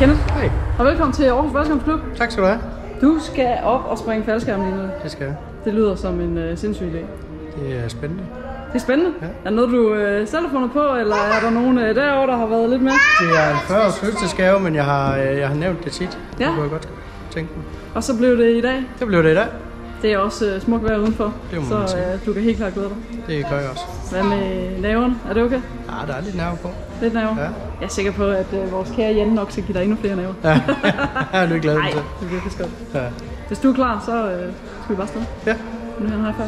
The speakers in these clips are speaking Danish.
Kenneth. Hej. Og velkommen til Aarhus Faldskærmsklub. Tak skal du have. Du skal op og springe faldskærm lige nu. Det skal jeg. Det lyder som en sindssyg idé. Det er spændende. Det er spændende. Ja. Er det noget, du selv har fundet på, eller er der nogen derovre, der har været lidt med? Det er en 40-års fødselsdagsgave, men jeg har nævnt det tit. Ja. Det kunne jeg godt tænke mig. Og så blev det i dag? Det blev det i dag. Det er også smukt vejr udenfor, så du kan helt klart glæde dig. Det gør jeg også. Hvad med nerverne? Er det okay? Ja, der er lidt nerve på. Lidt nerve? Ja. Jeg er sikker på, at vores kære Jan nok skal give dig endnu flere nerver. Ja, jeg er lidt glad for det. Nej, det bliver virkelig skønt. Ja. Hvis du er klar, så skal vi bare stå. Ja. Nu er han her før.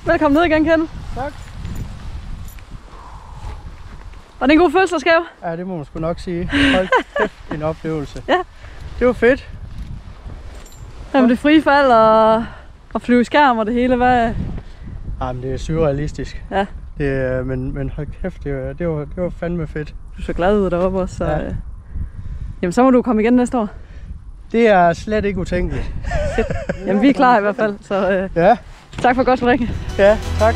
Velkommen ned igen, Kenneth. Tak. Var det en god fødselsdagsgave? Ja, det må man sgu nok sige. Hold kæft, en oplevelse. Ja. Det var fedt. Jamen det frie fald og flyve i skærm og det hele, hvad? Jamen det er surrealistisk. Ja. Men hold kæft, det var fandme fedt. Du så glad ud deroppe også, så... Ja. Jamen så må du komme igen næste år. Det er slet ikke utænkeligt. Jamen vi er klar i hvert fald, så ja. Tak for godt, Rikke. Ja, tak.